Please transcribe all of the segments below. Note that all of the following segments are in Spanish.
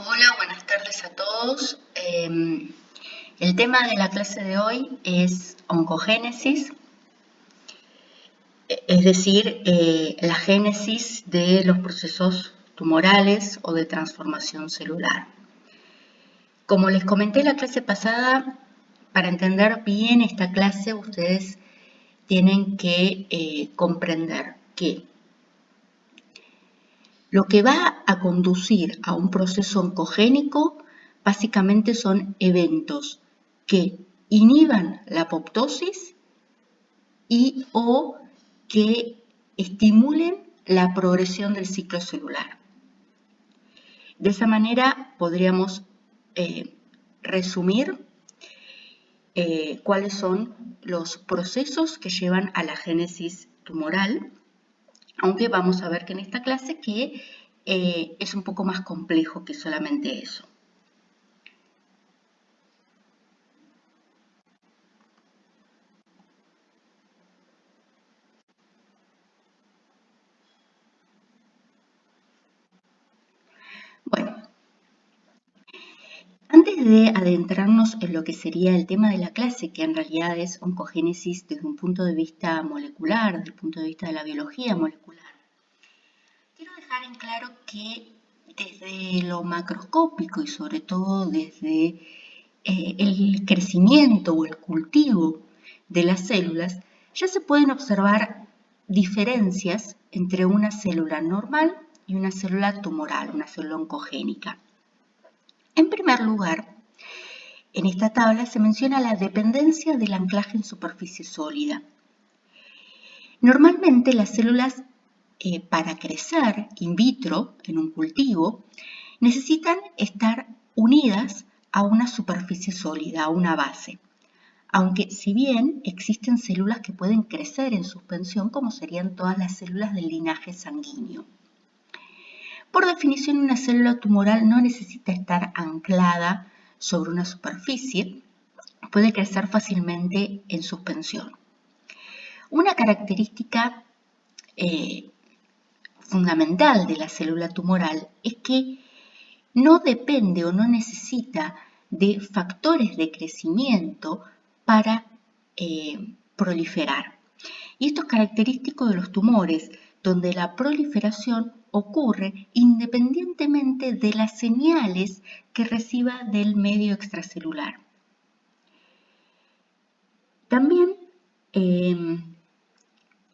Hola, buenas tardes a todos. El tema de la clase de hoy es oncogénesis, es decir, la génesis de los procesos tumorales o de transformación celular. Como les comenté en la clase pasada, para entender bien esta clase ustedes tienen que comprender que lo que va a conducir a un proceso oncogénico básicamente son eventos que inhiban la apoptosis y o que estimulen la progresión del ciclo celular. De esa manera podríamos resumir cuáles son los procesos que llevan a la génesis tumoral, aunque vamos a ver que en esta clase que es un poco más complejo que solamente eso. Bueno, antes de adentrarnos en lo que sería el tema de la clase, que en realidad es oncogénesis desde un punto de vista molecular, desde el punto de vista de la biología molecular, quiero dejar en claro que desde lo macroscópico y sobre todo desde el crecimiento o el cultivo de las células, ya se pueden observar diferencias entre una célula normal y una célula tumoral, una célula oncogénica. En primer lugar, en esta tabla se menciona la dependencia del anclaje en superficie sólida. Normalmente las células para crecer in vitro en un cultivo necesitan estar unidas a una superficie sólida, a una base. Aunque si bien existen células que pueden crecer en suspensión, como serían todas las células del linaje sanguíneo. Por definición, una célula tumoral no necesita estar anclada sobre una superficie, puede crecer fácilmente en suspensión. Una característica fundamental de la célula tumoral es que no depende o no necesita de factores de crecimiento para proliferar. Y esto es característico de los tumores, donde la proliferación ocurre independientemente de las señales que reciba del medio extracelular. También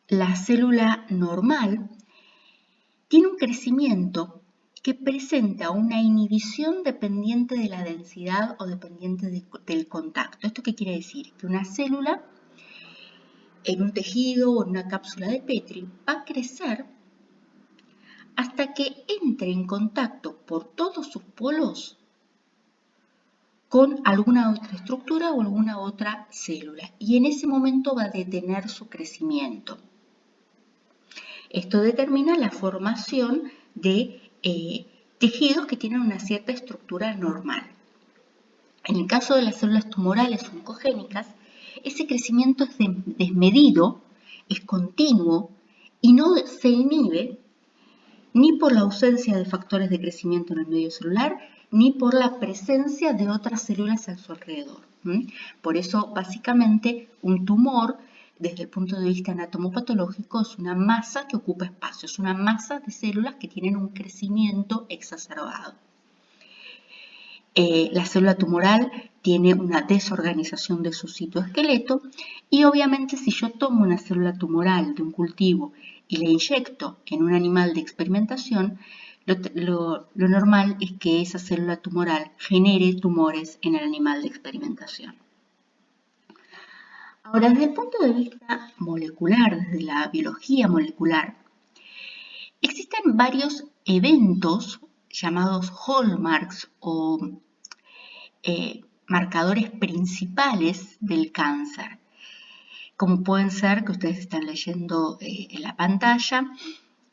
la célula normal tiene un crecimiento que presenta una inhibición dependiente de la densidad o dependiente del contacto. ¿Esto qué quiere decir? Que una célula en un tejido o en una cápsula de Petri va a crecer hasta que entre en contacto por todos sus polos con alguna otra estructura o alguna otra célula, y en ese momento va a detener su crecimiento. Esto determina la formación de tejidos que tienen una cierta estructura normal. En el caso de las células tumorales oncogénicas, ese crecimiento es desmedido, es continuo y no se inhibe ni por la ausencia de factores de crecimiento en el medio celular, ni por la presencia de otras células a su alrededor. Por eso, básicamente, un tumor, desde el punto de vista anatomopatológico, es una masa que ocupa espacio, es una masa de células que tienen un crecimiento exacerbado. La célula tumoral tiene una desorganización de su citoesqueleto y obviamente si yo tomo una célula tumoral de un cultivo y la inyecto en un animal de experimentación, lo normal es que esa célula tumoral genere tumores en el animal de experimentación. Ahora, desde el punto de vista molecular, desde la biología molecular, existen varios eventos llamados hallmarks o marcadores principales del cáncer, como pueden ser, que ustedes están leyendo en la pantalla,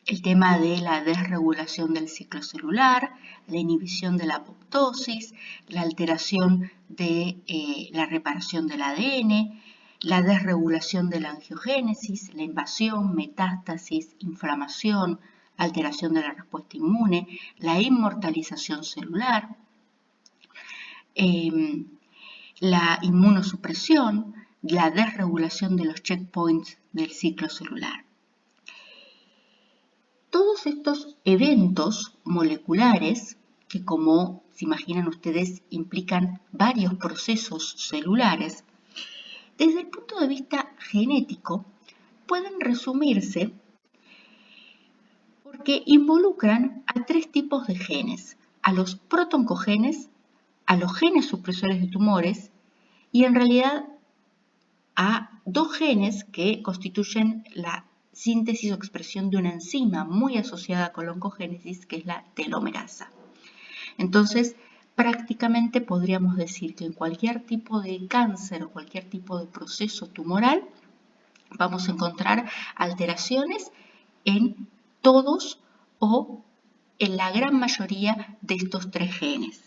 el tema de la desregulación del ciclo celular, la inhibición de la apoptosis, la alteración de la reparación del ADN, la desregulación de la angiogénesis, la invasión, metástasis, inflamación, alteración de la respuesta inmune, la inmortalización celular, la inmunosupresión, la desregulación de los checkpoints del ciclo celular. Todos estos eventos moleculares, que como se imaginan ustedes implican varios procesos celulares, desde el punto de vista genético pueden resumirse porque involucran a tres tipos de genes: a los protoncogenes, a los genes supresores de tumores y en realidad a dos genes que constituyen la síntesis o expresión de una enzima muy asociada con la oncogénesis, que es la telomerasa. Entonces, prácticamente podríamos decir que en cualquier tipo de cáncer o cualquier tipo de proceso tumoral vamos a encontrar alteraciones en todos o en la gran mayoría de estos tres genes.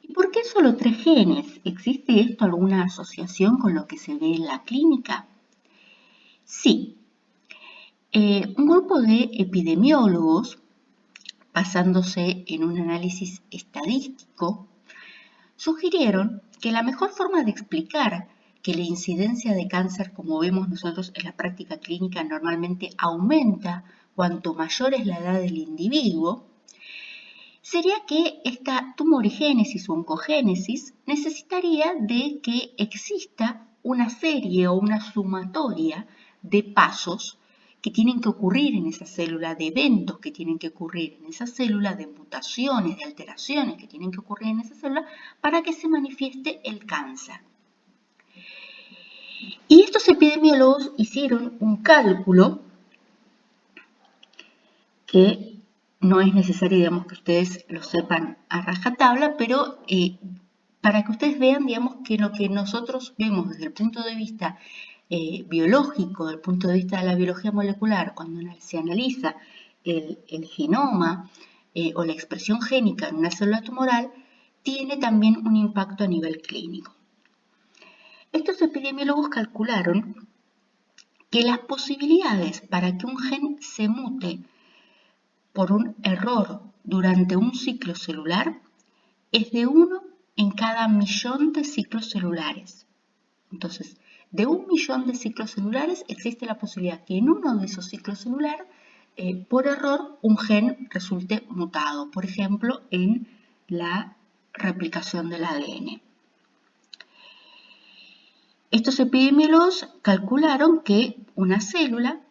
¿Y por qué solo tres genes? ¿Existe esto alguna asociación con lo que se ve en la clínica? Sí. Un grupo de epidemiólogos, basándose en un análisis estadístico, sugirieron que la mejor forma de explicar que la incidencia de cáncer, como vemos nosotros en la práctica clínica, normalmente aumenta cuanto mayor es la edad del individuo, sería que esta tumorigénesis o oncogénesis necesitaría de que exista una serie o una sumatoria de pasos que tienen que ocurrir en esa célula, de eventos que tienen que ocurrir en esa célula, de mutaciones, de alteraciones que tienen que ocurrir en esa célula para que se manifieste el cáncer. Y estos epidemiólogos hicieron un cálculo que no es necesario, digamos, que ustedes lo sepan a rajatabla, pero para que ustedes vean, digamos, que lo que nosotros vemos desde el punto de vista biológico, desde el punto de vista de la biología molecular, cuando se analiza el genoma o la expresión génica en una célula tumoral, tiene también un impacto a nivel clínico. Estos epidemiólogos calcularon que las posibilidades para que un gen se mute por un error durante un ciclo celular es de 1 en cada 1.000.000 de ciclos celulares. Entonces, de 1.000.000 de ciclos celulares existe la posibilidad que en uno de esos ciclos celulares, por error, un gen resulte mutado, por ejemplo, en la replicación del ADN. Estos epidemiólogos calcularon que una célula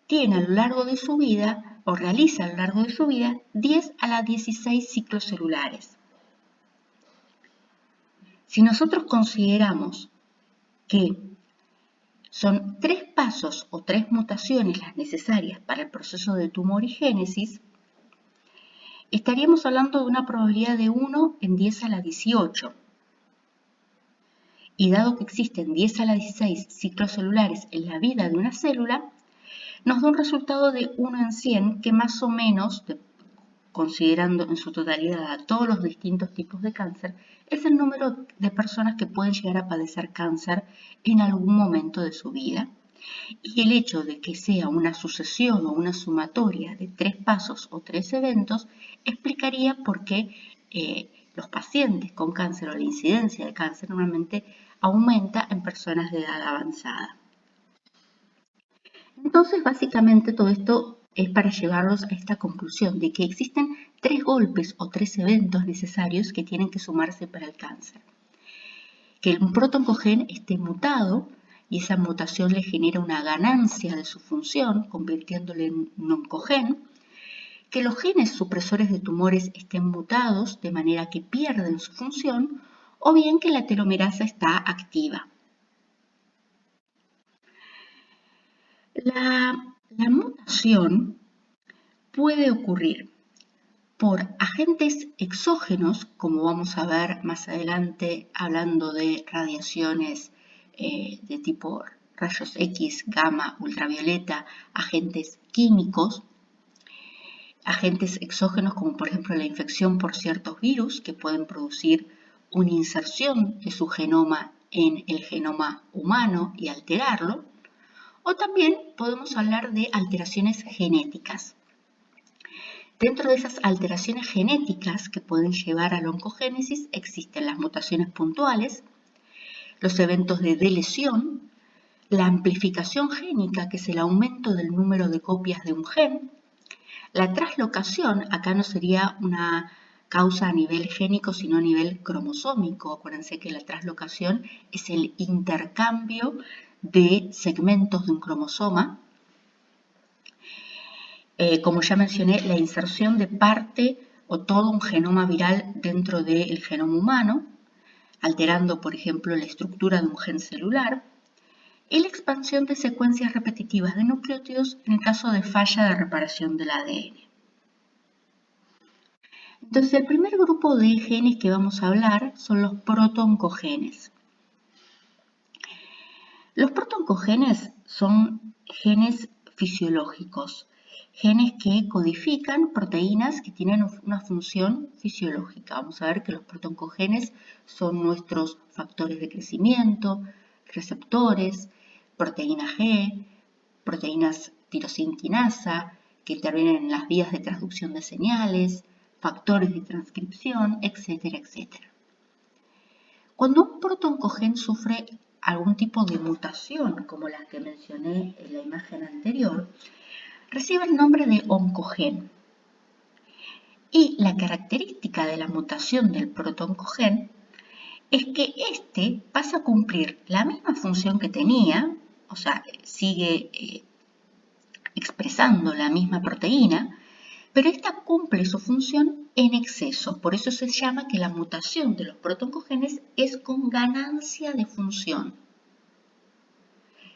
tiene a lo largo de su vida, o realiza a lo largo de su vida, 10 a la 16 ciclos celulares. Si nosotros consideramos que son 3 pasos o 3 mutaciones las necesarias para el proceso de tumorigénesis, estaríamos hablando de una probabilidad de 1 en 10 a la 18. Y dado que existen 10 a la 16 ciclos celulares en la vida de una célula, nos da un resultado de 1 en 100, que más o menos, considerando en su totalidad a todos los distintos tipos de cáncer, es el número de personas que pueden llegar a padecer cáncer en algún momento de su vida. Y el hecho de que sea una sucesión o una sumatoria de 3 pasos o 3 eventos explicaría por qué los pacientes con cáncer o la incidencia de cáncer normalmente aumenta en personas de edad avanzada. Entonces, básicamente todo esto es para llevarlos a esta conclusión de que existen 3 golpes o 3 eventos necesarios que tienen que sumarse para el cáncer. Que un protoncogen esté mutado y esa mutación le genera una ganancia de su función, convirtiéndole en un oncogen. Que los genes supresores de tumores estén mutados de manera que pierden su función, o bien que la telomerasa está activa. La mutación puede ocurrir por agentes exógenos, como vamos a ver más adelante hablando de radiaciones de tipo rayos X, gamma, ultravioleta, agentes químicos, agentes exógenos como por ejemplo la infección por ciertos virus que pueden producir una inserción de su genoma en el genoma humano y alterarlo, O también podemos hablar de alteraciones genéticas. Dentro de esas alteraciones genéticas que pueden llevar a la oncogénesis existen las mutaciones puntuales, los eventos de delesión, la amplificación génica, que es el aumento del número de copias de un gen, la translocación, acá no sería una causa a nivel génico, sino a nivel cromosómico. Acuérdense que la translocación es el intercambio de segmentos de un cromosoma. Como ya mencioné, la inserción de parte o todo un genoma viral dentro del genoma humano, alterando, por ejemplo, la estructura de un gen celular, y la expansión de secuencias repetitivas de nucleótidos en el caso de falla de reparación del ADN. Entonces, el primer grupo de genes que vamos a hablar son los protooncogenes. Los protooncogenes son genes fisiológicos, genes que codifican proteínas que tienen una función fisiológica. Vamos a ver que los protooncogenes son nuestros factores de crecimiento, receptores, proteína G, proteínas tirosina quinasa, que intervienen en las vías de transducción de señales, factores de transcripción, etcétera, etcétera. Cuando un protooncogen sufre algún tipo de mutación, como las que mencioné en la imagen anterior, recibe el nombre de oncogen. Y la característica de la mutación del protooncogen es que éste pasa a cumplir la misma función que tenía, o sea, sigue expresando la misma proteína, pero esta cumple su función en exceso. Por eso se llama que la mutación de los protooncogenes es con ganancia de función.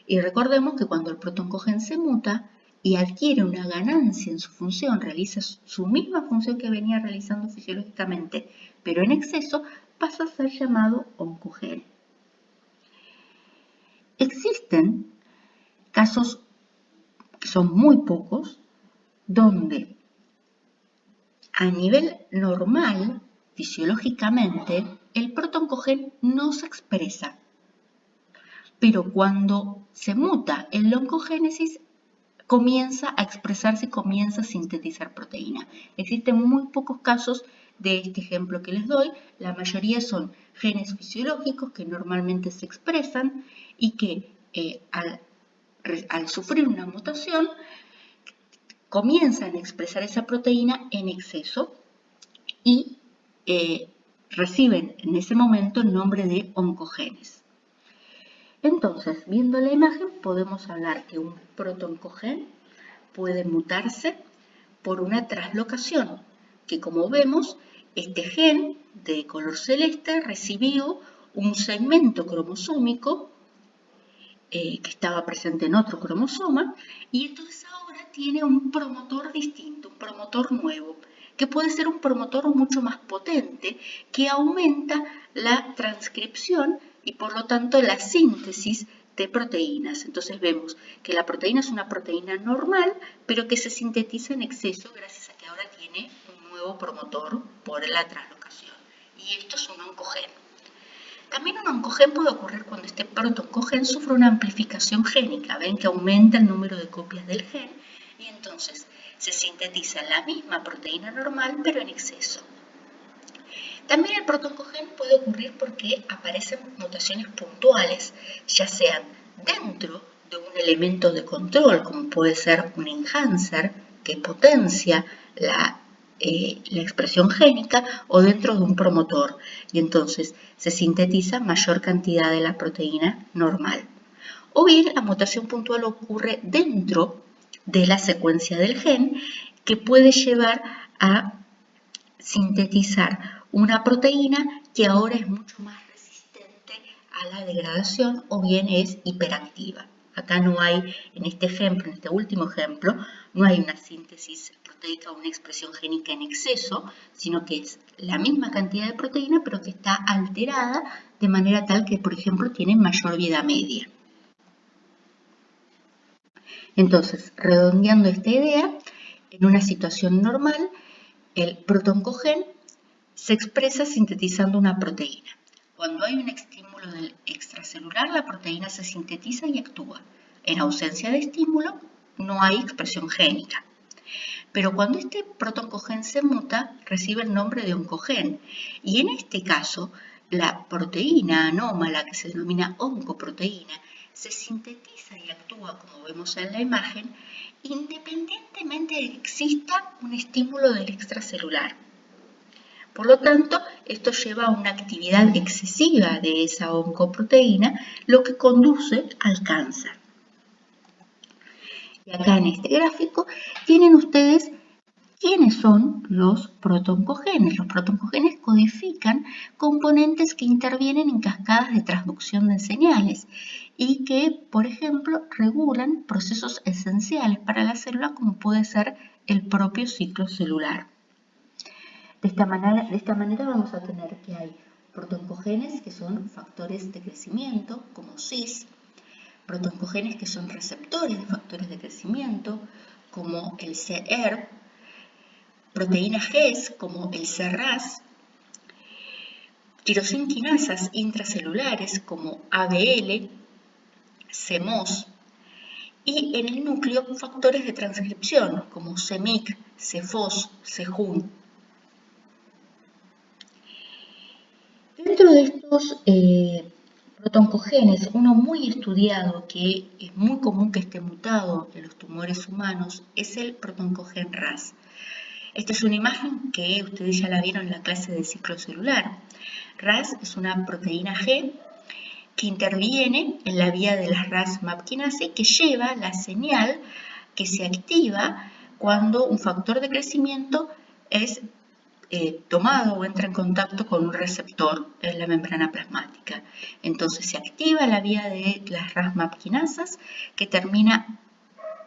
Y recordemos que cuando el protooncogen se muta y adquiere una ganancia en su función, realiza su misma función que venía realizando fisiológicamente, pero en exceso, pasa a ser llamado oncogen. Existen casos, que son muy pocos, donde a nivel normal, fisiológicamente, el protooncogen no se expresa. Pero cuando se muta en la oncogénesis, comienza a expresarse y comienza a sintetizar proteína. Existen muy pocos casos de este ejemplo que les doy. La mayoría son genes fisiológicos que normalmente se expresan y que al sufrir una mutación, comienzan a expresar esa proteína en exceso y reciben en ese momento el nombre de oncogenes. Entonces, viendo la imagen, podemos hablar que un protooncogen puede mutarse por una translocación, que como vemos, este gen de color celeste recibió un segmento cromosómico que estaba presente en otro cromosoma, y entonces ahora tiene un promotor distinto, un promotor nuevo, que puede ser un promotor mucho más potente, que aumenta la transcripción y por lo tanto la síntesis de proteínas. Entonces vemos que la proteína es una proteína normal, pero que se sintetiza en exceso gracias a que ahora tiene un nuevo promotor por la translocación. Y esto es un oncogen. También un oncogen puede ocurrir cuando este protooncogen sufre una amplificación génica. Ven que aumenta el número de copias del gen y entonces se sintetiza la misma proteína normal, pero en exceso. También el protooncogen puede ocurrir porque aparecen mutaciones puntuales, ya sean dentro de un elemento de control, como puede ser un enhancer, que potencia la expresión génica, o dentro de un promotor, y entonces se sintetiza mayor cantidad de la proteína normal. O bien la mutación puntual ocurre dentro de la secuencia del gen, que puede llevar a sintetizar una proteína que ahora es mucho más resistente a la degradación o bien es hiperactiva. Acá no hay, en este ejemplo, en este último ejemplo, no hay una síntesis proteica o una expresión génica en exceso, sino que es la misma cantidad de proteína, pero que está alterada de manera tal que, por ejemplo, tiene mayor vida media. Entonces, redondeando esta idea, en una situación normal, el protooncogen se expresa sintetizando una proteína. Cuando hay un estímulo del extracelular, la proteína se sintetiza y actúa. En ausencia de estímulo, no hay expresión génica. Pero cuando este protoncogen se muta, recibe el nombre de oncogen. Y en este caso, la proteína anómala, que se denomina oncoproteína, se sintetiza y actúa, como vemos en la imagen, independientemente de que exista un estímulo del extracelular. Por lo tanto, esto lleva a una actividad excesiva de esa oncoproteína, lo que conduce al cáncer. Y acá en este gráfico tienen ustedes quiénes son los protoncogenes. Los protoncogenes codifican componentes que intervienen en cascadas de transducción de señales y que, por ejemplo, regulan procesos esenciales para la célula como puede ser el propio ciclo celular. De esta manera vamos a tener que hay protoncogenes que son factores de crecimiento como cis, protoncogenes que son receptores de factores de crecimiento como el CERP, proteínas GES como el CRAS, tirosinquinasas intracelulares como ABL, CMOS y en el núcleo factores de transcripción como CMYC, CFOS, CJUN. Dentro de estos protoncogenes, uno muy estudiado que es muy común que esté mutado en los tumores humanos es el protoncogen RAS. Esta es una imagen que ustedes ya la vieron en la clase de ciclo celular. RAS es una proteína G que interviene en la vía de las RAS-MAP quinasa y que lleva la señal que se activa cuando un factor de crecimiento es tomado o entra en contacto con un receptor en la membrana plasmática. Entonces se activa la vía de las RAS-MAP quinasas que termina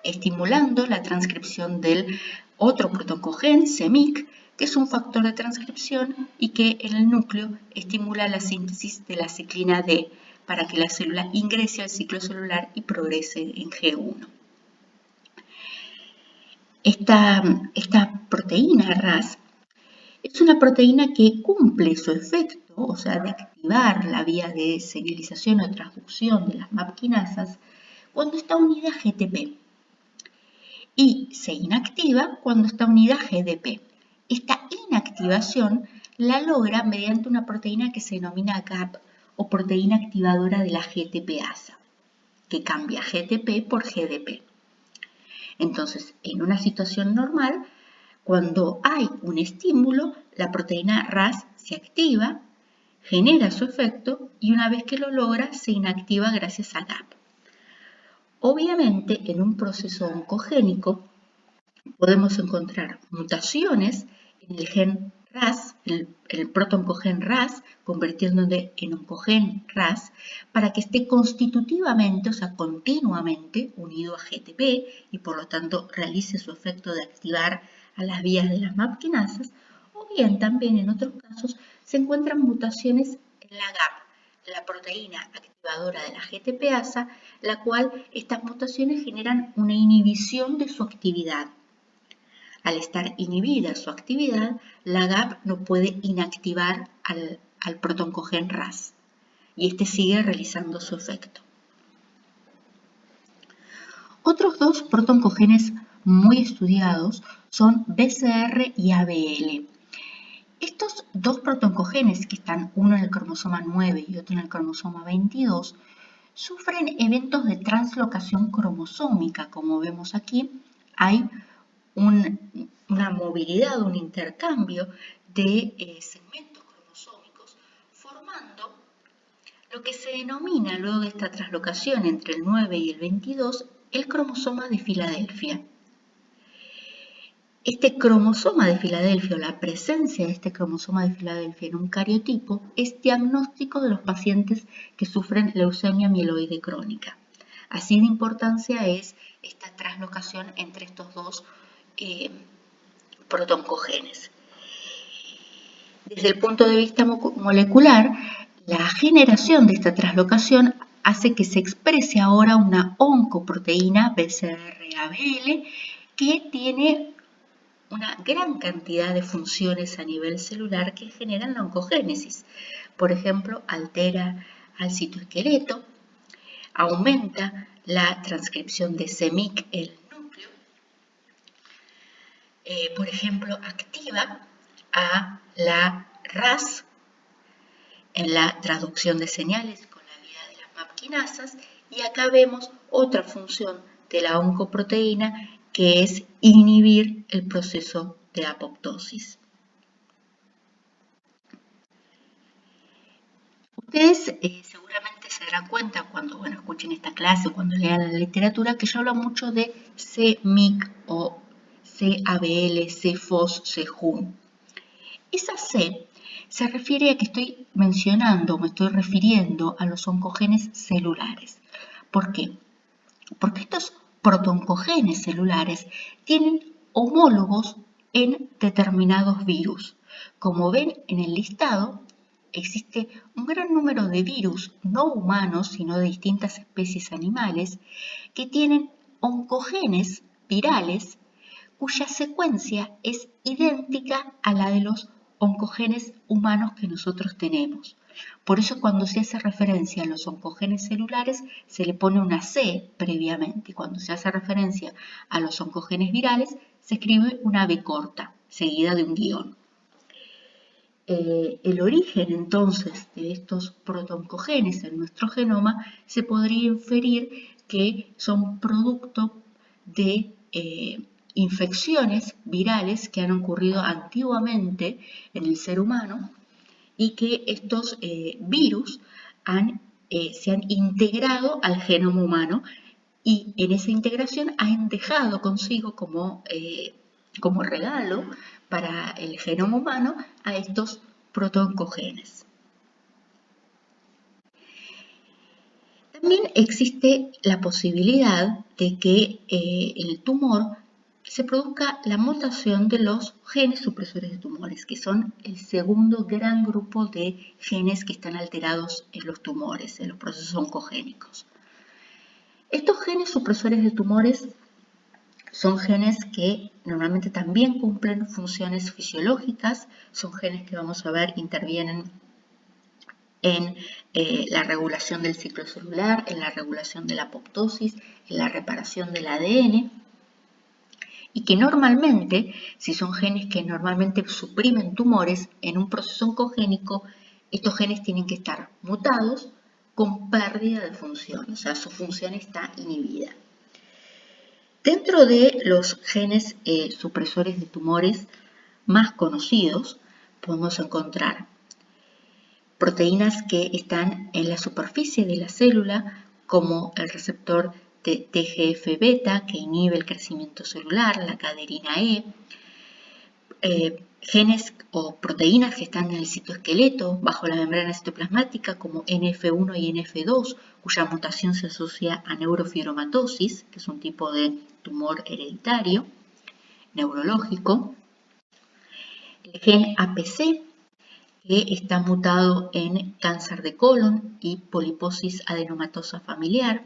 estimulando la transcripción del otro protoncogen, CMYC, que es un factor de transcripción y que en el núcleo estimula la síntesis de la ciclina D para que la célula ingrese al ciclo celular y progrese en G1. Esta proteína RAS es una proteína que cumple su efecto, o sea, de activar la vía de señalización o transducción de las MAP quinasas cuando está unida a GTP y se inactiva cuando está unida a GDP. Esta inactivación la logra mediante una proteína que se denomina GAP o proteína activadora de la GTPasa, que cambia GTP por GDP. Entonces, en una situación normal, cuando hay un estímulo, la proteína RAS se activa, genera su efecto y una vez que lo logra, se inactiva gracias a GAP. Obviamente, en un proceso oncogénico podemos encontrar mutaciones en el gen RAS, el protoncogen RAS, convirtiéndose en oncogen RAS, para que esté constitutivamente, o sea, continuamente unido a GTP y por lo tanto realice su efecto de activar a las vías de las MAP quinasas, o bien también en otros casos se encuentran mutaciones en la GAP, la proteína activadora de la GTPasa, la cual estas mutaciones generan una inhibición de su actividad. Al estar inhibida su actividad, la GAP no puede inactivar al protoncogen RAS y este sigue realizando su efecto. Otros dos protoncogenes muy estudiados son BCR y ABL. Estos dos protoncogenes, que están uno en el cromosoma 9 y otro en el cromosoma 22, sufren eventos de translocación cromosómica. Como vemos aquí, hay una movilidad, un intercambio de segmentos cromosómicos, formando lo que se denomina luego de esta translocación entre el 9 y el 22, el cromosoma de Filadelfia. Este cromosoma de Filadelfia o la presencia de este cromosoma de Filadelfia en un cariotipo es diagnóstico de los pacientes que sufren leucemia mieloide crónica. Así de importancia es esta translocación entre estos dos protoncogenes. Desde el punto de vista molecular, la generación de esta translocación hace que se exprese ahora una oncoproteína BCR-ABL que tiene una gran cantidad de funciones a nivel celular que generan la oncogénesis. Por ejemplo, altera al citoesqueleto, aumenta la transcripción de CEMIC en el núcleo. Por ejemplo, activa a la RAS en la traducción de señales con la vía de las MAP quinasas, y acá vemos otra función de la oncoproteína que es inhibir el proceso de apoptosis. Ustedes seguramente se darán cuenta cuando escuchen esta clase o cuando lean la literatura que yo hablo mucho de CMYC o CABL, CFOS, CJUN. Esa C se refiere a que estoy mencionando, me estoy refiriendo a los oncogenes celulares. ¿Por qué? Porque estos protooncogenes celulares tienen homólogos en determinados virus. Como ven en el listado, existe un gran número de virus no humanos, sino de distintas especies animales, que tienen oncogenes virales cuya secuencia es idéntica a la de los oncogenes humanos que nosotros tenemos. Por eso cuando se hace referencia a los oncogenes celulares se le pone una C previamente, y cuando se hace referencia a los oncogenes virales se escribe una B corta, seguida de un guión. El origen entonces de estos protooncogenes en nuestro genoma se podría inferir que son producto de infecciones virales que han ocurrido antiguamente en el ser humano y que estos virus se han integrado al genoma humano, y en esa integración han dejado consigo como regalo para el genoma humano a estos protooncogenes. También existe la posibilidad de que en el tumor se produzca la mutación de los genes supresores de tumores, que son el segundo gran grupo de genes que están alterados en los tumores, en los procesos oncogénicos. Estos genes supresores de tumores son genes que normalmente también cumplen funciones fisiológicas, son genes que vamos a ver intervienen en la regulación del ciclo celular, en la regulación de la apoptosis, en la reparación del ADN, y que normalmente, si son genes que normalmente suprimen tumores en un proceso oncogénico, estos genes tienen que estar mutados con pérdida de función, o sea, su función está inhibida. Dentro de los genes supresores de tumores más conocidos, podemos encontrar proteínas que están en la superficie de la célula, como el receptor de TGF-beta, que inhibe el crecimiento celular, la caderina E, genes o proteínas que están en el citoesqueleto, bajo la membrana citoplasmática, como NF1 y NF2, cuya mutación se asocia a neurofibromatosis, que es un tipo de tumor hereditario, neurológico. El gen APC, que está mutado en cáncer de colon y poliposis adenomatosa familiar.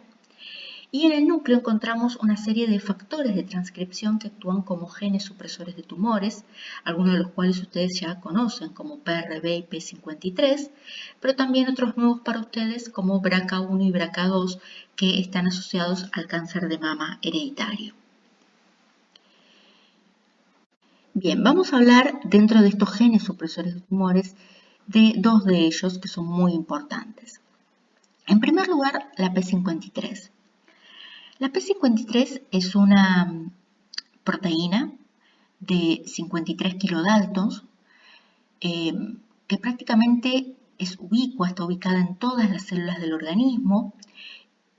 Y en el núcleo encontramos una serie de factores de transcripción que actúan como genes supresores de tumores, algunos de los cuales ustedes ya conocen, como PRB y P53, pero también otros nuevos para ustedes como BRCA1 y BRCA2, que están asociados al cáncer de mama hereditario. Bien, vamos a hablar dentro de estos genes supresores de tumores de dos de ellos que son muy importantes. En primer lugar, la P53. La P53 es una proteína de 53 kilodaltons que prácticamente es ubicua, está ubicada en todas las células del organismo.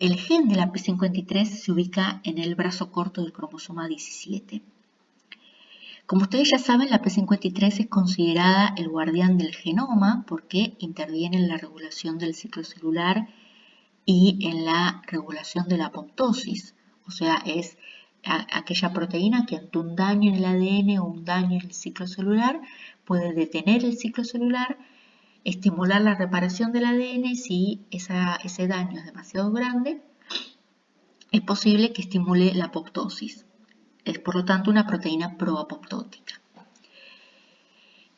El gen de la P53 se ubica en el brazo corto del cromosoma 17. Como ustedes ya saben, la P53 es considerada el guardián del genoma porque interviene en la regulación del ciclo celular y en la regulación de la apoptosis, o sea, es aquella proteína que ante un daño en el ADN o un daño en el ciclo celular puede detener el ciclo celular, estimular la reparación del ADN. Si ese daño es demasiado grande, es posible que estimule la apoptosis. Es por lo tanto una proteína proapoptótica.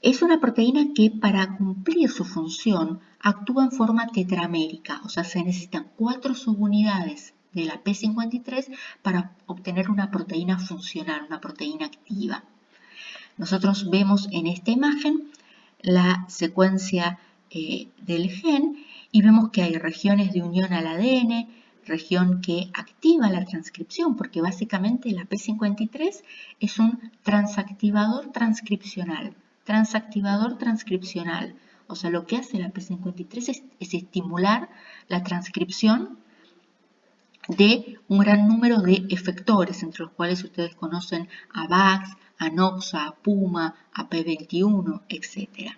Es una proteína que para cumplir su función actúa en forma tetramérica, o sea, se necesitan 4 subunidades de la P53 para obtener una proteína funcional, una proteína activa. Nosotros vemos en esta imagen la secuencia del gen y vemos que hay regiones de unión al ADN, región que activa la transcripción, porque básicamente la P53 es un transactivador transcripcional. O sea, lo que hace la P53 es estimular la transcripción de un gran número de efectores, entre los cuales ustedes conocen a VAX, a NOXA, a PUMA, a P21, etc.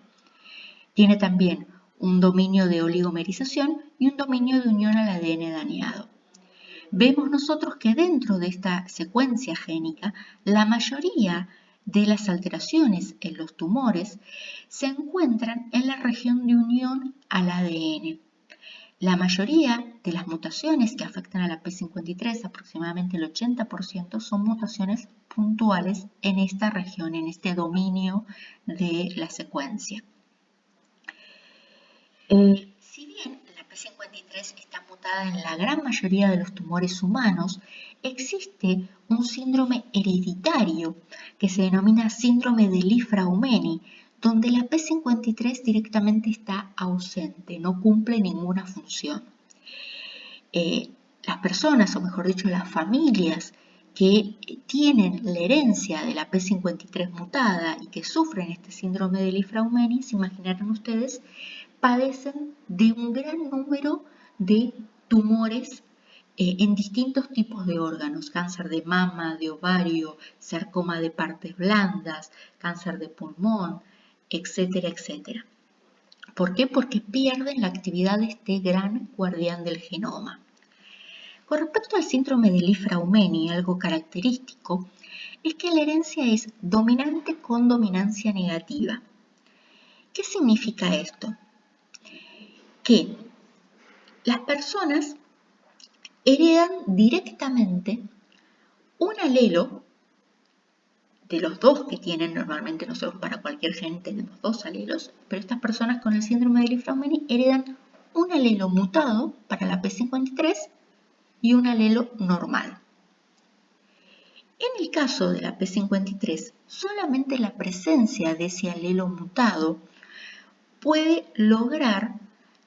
Tiene también un dominio de oligomerización y un dominio de unión al ADN dañado. Vemos nosotros que dentro de esta secuencia génica, la mayoría de las alteraciones en los tumores se encuentran en la región de unión al ADN. La mayoría de las mutaciones que afectan a la P53, aproximadamente el 80%, son mutaciones puntuales en esta región, en este dominio de la secuencia. Si bien la P53 está mutada en la gran mayoría de los tumores humanos, existe un síndrome hereditario que se denomina síndrome de Li-Fraumeni, donde la P53 directamente está ausente, no cumple ninguna función. Las personas, o mejor dicho, las familias que tienen la herencia de la P53 mutada y que sufren este síndrome de Li-Fraumeni, se imaginarán ustedes, padecen de un gran número de tumores en distintos tipos de órganos, cáncer de mama, de ovario, sarcoma de partes blandas, cáncer de pulmón, etcétera, etcétera. ¿Por qué? Porque pierden la actividad de este gran guardián del genoma. Con respecto al síndrome de Li-Fraumeni, algo característico es que la herencia es dominante con dominancia negativa. ¿Qué significa esto? Que las personas heredan directamente un alelo de los dos que tienen normalmente. Nosotros para cualquier gen tenemos dos alelos, pero estas personas con el síndrome de Li-Fraumeni heredan un alelo mutado para la P53 y un alelo normal. En el caso de la P53, solamente la presencia de ese alelo mutado puede lograr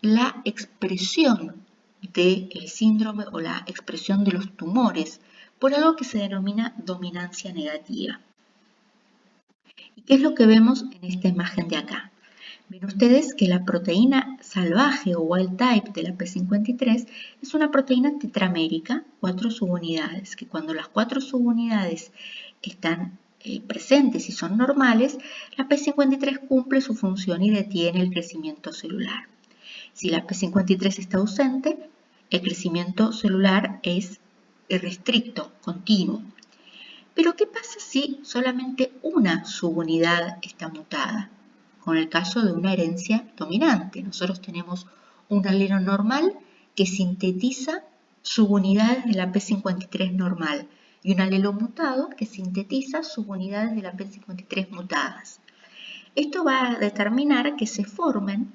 la expresión del síndrome o la expresión de los tumores por algo que se denomina dominancia negativa. ¿Y qué es lo que vemos en esta imagen de acá? Ven ustedes que la proteína salvaje o wild type de la P53 es una proteína tetramérica, 4 subunidades, que cuando las 4 subunidades están presentes y son normales, la P53 cumple su función y detiene el crecimiento celular. Si la P53 está ausente, el crecimiento celular es irrestricto, continuo. Pero ¿qué pasa si solamente una subunidad está mutada? Con el caso de una herencia dominante, nosotros tenemos un alelo normal que sintetiza subunidades de la P53 normal y un alelo mutado que sintetiza subunidades de la P53 mutadas. Esto va a determinar que se formen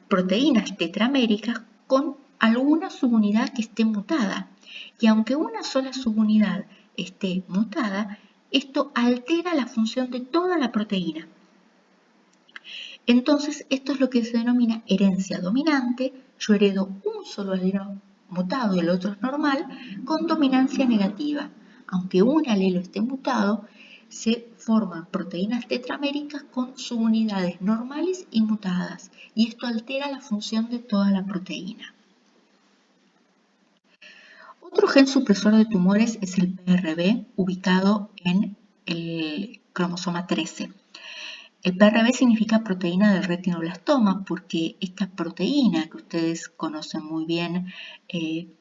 proteínas tetraméricas con alguna subunidad que esté mutada. Y aunque una sola subunidad esté mutada, esto altera la función de toda la proteína. Entonces, esto es lo que se denomina herencia dominante. Yo heredo un solo alelo mutado y el otro es normal, con dominancia negativa. Aunque un alelo esté mutado, se forman proteínas tetraméricas con subunidades normales y mutadas, y esto altera la función de toda la proteína. Otro gen supresor de tumores es el PRB, ubicado en el cromosoma 13. El PRB significa proteína del retinoblastoma porque esta proteína que ustedes conocen muy bien en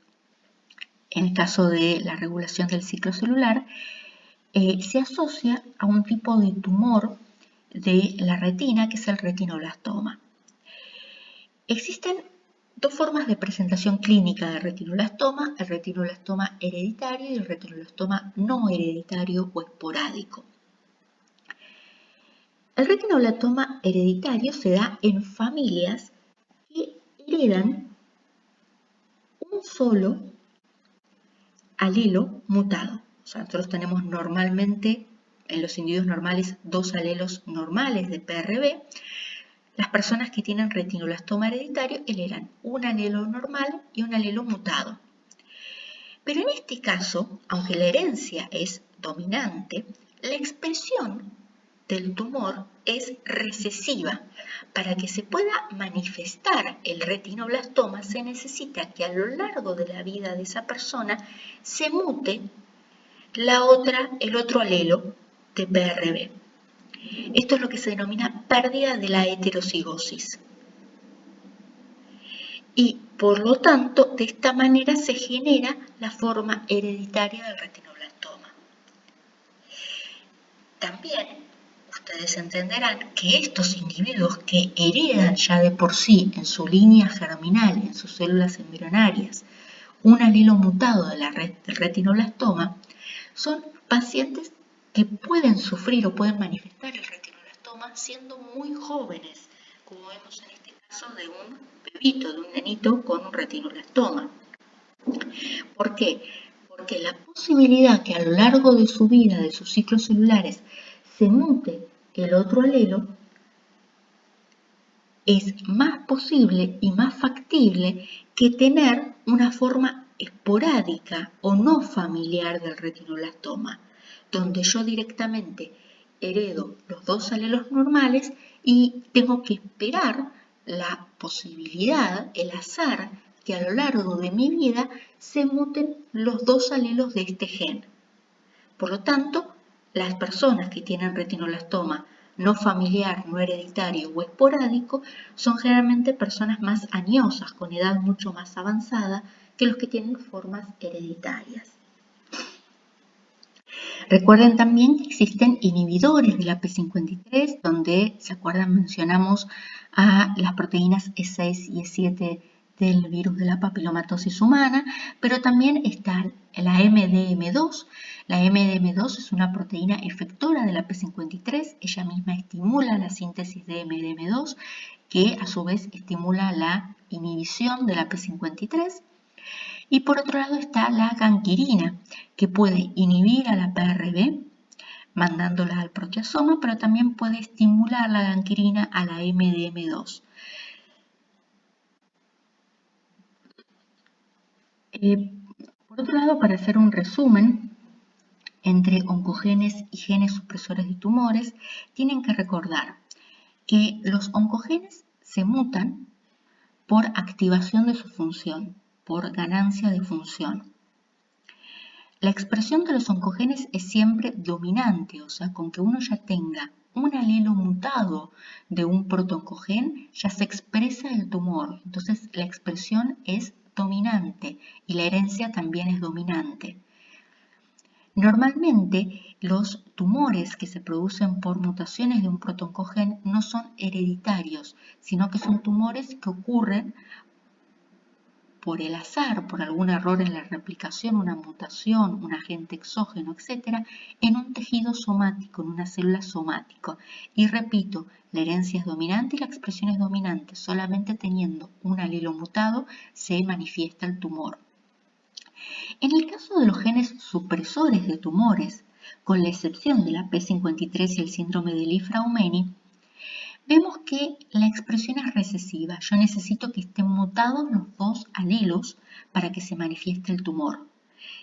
el caso de la regulación del ciclo celular, se asocia a un tipo de tumor de la retina que es el retinoblastoma. Existen dos formas de presentación clínica del retinoblastoma, el retinoblastoma hereditario y el retinoblastoma no hereditario o esporádico. El retinoblastoma hereditario se da en familias que heredan un solo alelo mutado. O sea, nosotros tenemos normalmente, en los individuos normales, 2 alelos normales de PRB. Las personas que tienen retinoblastoma hereditario elevan un alelo normal y un alelo mutado. Pero en este caso, aunque la herencia es dominante, la expresión del tumor es recesiva. Para que se pueda manifestar el retinoblastoma se necesita que a lo largo de la vida de esa persona se mute el otro alelo de PRB. Esto es lo que se denomina pérdida de la heterocigosis. Y por lo tanto, de esta manera se genera la forma hereditaria del retinoblastoma. También ustedes entenderán que estos individuos que heredan ya de por sí en su línea germinal, en sus células embrionarias, un alelo mutado del retinoblastoma, son pacientes que pueden sufrir o pueden manifestar el retinoblastoma siendo muy jóvenes, como vemos en este caso de un bebito, de un nenito con un retinoblastoma. ¿Por qué? Porque la posibilidad que a lo largo de su vida, de sus ciclos celulares, se mute el otro alelo es más posible y más factible que tener una forma esporádica o no familiar del retinoblastoma, donde yo directamente heredo los 2 alelos normales y tengo que esperar la posibilidad, el azar, que a lo largo de mi vida se muten los 2 alelos de este gen. Por lo tanto, las personas que tienen retinoblastoma no familiar, no hereditario o esporádico son generalmente personas más añosas, con edad mucho más avanzada que los que tienen formas hereditarias. Recuerden también que existen inhibidores de la P53, donde, ¿se acuerdan? Mencionamos a las proteínas E6 y E7 del virus de la papilomatosis humana, pero también está la MDM2. La MDM2 es una proteína efectora de la P53, ella misma estimula la síntesis de MDM2, que a su vez estimula la inhibición de la P53. Y por otro lado está la ganquirina, que puede inhibir a la PRB, mandándola al proteasoma, pero también puede estimular la ganquirina a la MDM2. Por otro lado, para hacer un resumen entre oncogenes y genes supresores de tumores, tienen que recordar que los oncogenes se mutan por activación de su función, por ganancia de función. La expresión de los oncogenes es siempre dominante, o sea, con que uno ya tenga un alelo mutado de un protooncogen, ya se expresa el tumor. Entonces, la expresión es dominante y la herencia también es dominante. Normalmente, los tumores que se producen por mutaciones de un protooncogen no son hereditarios, sino que son tumores que ocurren por el azar, por algún error en la replicación, una mutación, un agente exógeno, etc., en un tejido somático, en una célula somática. Y repito, la herencia es dominante y la expresión es dominante. Solamente teniendo un alelo mutado se manifiesta el tumor. En el caso de los genes supresores de tumores, con la excepción de la P53 y el síndrome de Li-Fraumeni, vemos que la expresión es recesiva. Yo necesito que estén mutados los 2 alelos para que se manifieste el tumor.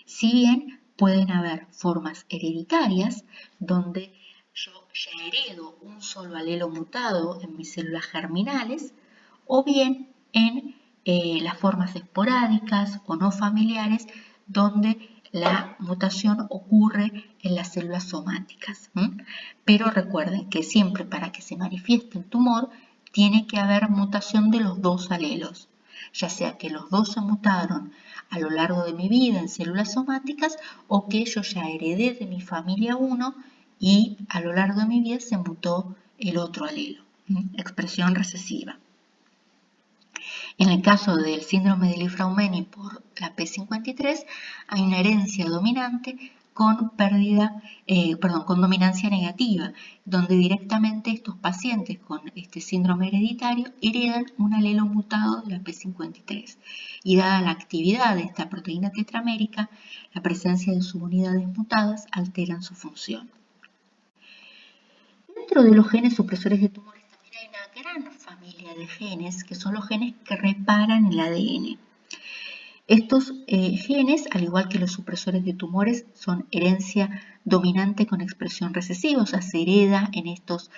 Si bien pueden haber formas hereditarias donde yo ya heredo un solo alelo mutado en mis células germinales, o bien en las formas esporádicas o no familiares donde la mutación ocurre en las células somáticas. Pero recuerden que siempre para que se manifieste el tumor tiene que haber mutación de los 2 alelos, ya sea que los 2 se mutaron a lo largo de mi vida en células somáticas o que yo ya heredé de mi familia uno y a lo largo de mi vida se mutó el otro alelo. Expresión recesiva. En el caso del síndrome de Li-Fraumeni por la P53 hay una herencia dominante, con con dominancia negativa, donde directamente estos pacientes con este síndrome hereditario heredan un alelo mutado de la P53. Y dada la actividad de esta proteína tetramérica, la presencia de subunidades mutadas alteran su función. Dentro de los genes supresores de tumores también hay una gran familia de genes que son los genes que reparan el ADN. Estos genes, al igual que los supresores de tumores, son herencia dominante con expresión recesiva, o sea, se hereda en estos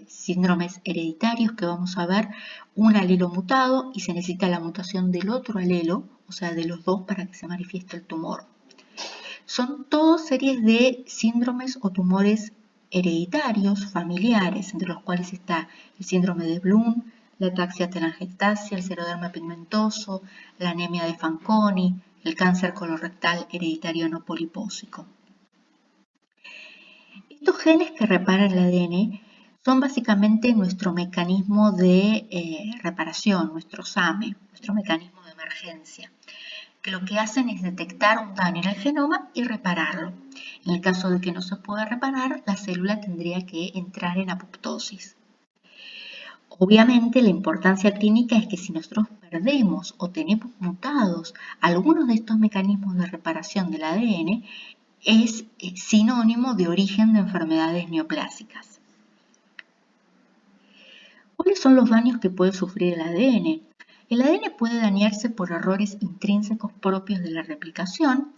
síndromes hereditarios que vamos a ver un alelo mutado y se necesita la mutación del otro alelo, o sea, de los dos para que se manifieste el tumor. Son todas series de síndromes o tumores hereditarios familiares, entre los cuales está el síndrome de Bloom, la ataxia telangiectasia, el xeroderma pigmentoso, la anemia de Fanconi, el cáncer colorectal hereditario no polipósico. Estos genes que reparan el ADN son básicamente nuestro mecanismo de reparación, nuestro SAMe, nuestro mecanismo de emergencia, que lo que hacen es detectar un daño en el genoma y repararlo. En el caso de que no se pueda reparar, la célula tendría que entrar en apoptosis. Obviamente la importancia clínica es que si nosotros perdemos o tenemos mutados algunos de estos mecanismos de reparación del ADN, es sinónimo de origen de enfermedades neoplásicas. ¿Cuáles son los daños que puede sufrir el ADN? El ADN puede dañarse por errores intrínsecos propios de la replicación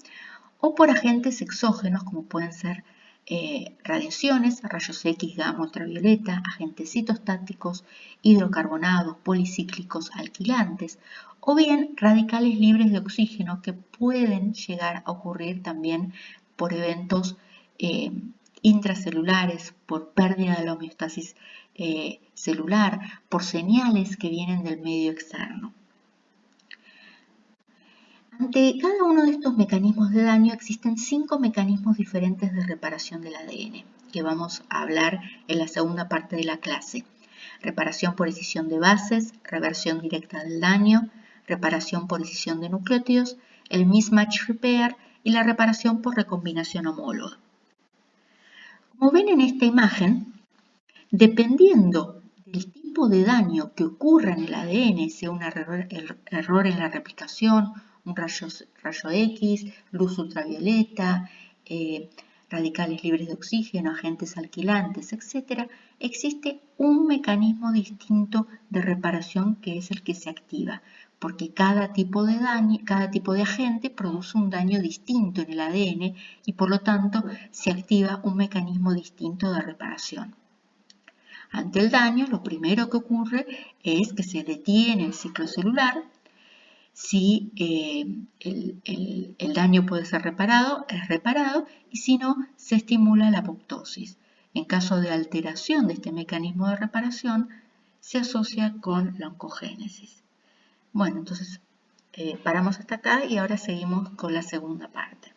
o por agentes exógenos como pueden ser radiaciones, rayos X, gamma, ultravioleta, agentes citostáticos, hidrocarbonados, policíclicos, alquilantes, o bien radicales libres de oxígeno que pueden llegar a ocurrir también por eventos intracelulares, por pérdida de la homeostasis celular, por señales que vienen del medio externo. Ante cada uno de estos mecanismos de daño existen 5 mecanismos diferentes de reparación del ADN, que vamos a hablar en la segunda parte de la clase. Reparación por escisión de bases, reversión directa del daño, reparación por escisión de nucleótidos, el mismatch repair y la reparación por recombinación homóloga. Como ven en esta imagen, dependiendo del tipo de daño que ocurra en el ADN, sea un error en la replicación, un rayo X, luz ultravioleta, radicales libres de oxígeno, agentes alquilantes, etc., existe un mecanismo distinto de reparación que es el que se activa, porque cada tipo de daño, cada tipo de agente produce un daño distinto en el ADN y por lo tanto se activa un mecanismo distinto de reparación. Ante el daño, lo primero que ocurre es que se detiene el ciclo celular. Si el daño puede ser reparado, es reparado, y si no, se estimula la apoptosis. En caso de alteración de este mecanismo de reparación, se asocia con la oncogénesis. Bueno, entonces paramos hasta acá y ahora seguimos con la segunda parte.